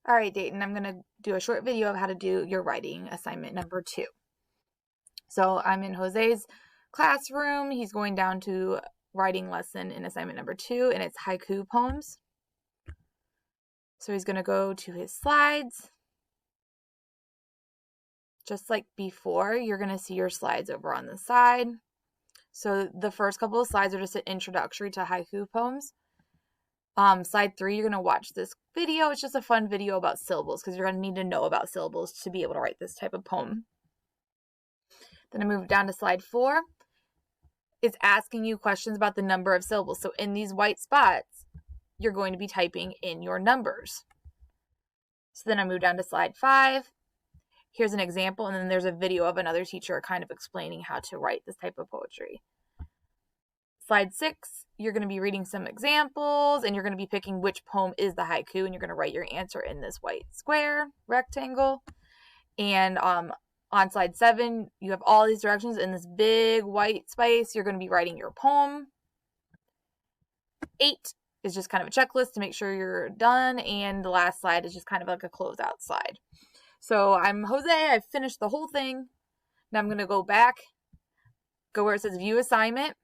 All right, Dayton, I'm going to do a short video of how to do your writing assignment number 2. So I'm in Jose's classroom. He's going down to writing lesson in assignment number 2, and it's haiku poems. So he's going to go to his slides. Just like before, you're going to see your slides over on the side. So the first couple of slides are just an introductory to haiku poems. Slide 3, you're going to watch this video. It's just a fun video about syllables because you're going to need to know about syllables to be able to write this type of poem. Then I move down to slide 4. It's asking you questions about the number of syllables. So in these white spots, you're going to be typing in your numbers. So then I move down to slide 5. Here's an example, and then there's a video of another teacher kind of explaining how to write this type of poetry. Slide 6, you're going to be reading some examples, and you're going to be picking which poem is the haiku, and you're going to write your answer in this white square, rectangle. And on slide 7, you have all these directions in this big white space. You're going to be writing your poem. 8 is just kind of a checklist to make sure you're done, and the last slide is just kind of like a closeout slide. So I'm Jose. I've finished the whole thing. Now I'm going to go back, go where it says View Assignment.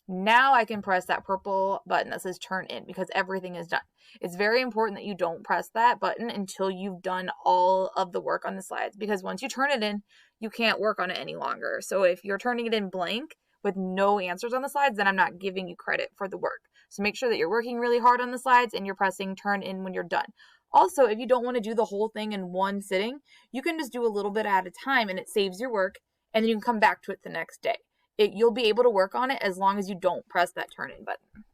Now I can press that purple button that says Turn In because everything is done. It's very important that you don't press that button until you've done all of the work on the slides, because once you turn it in, you can't work on it any longer. So if you're turning it in blank with no answers on the slides, then I'm not giving you credit for the work. So make sure that you're working really hard on the slides and you're pressing Turn In when you're done. Also, if you don't want to do the whole thing in one sitting, you can just do a little bit at a time and it saves your work, and then you can come back to it the next day. You'll be able to work on it as long as you don't press that turn in button.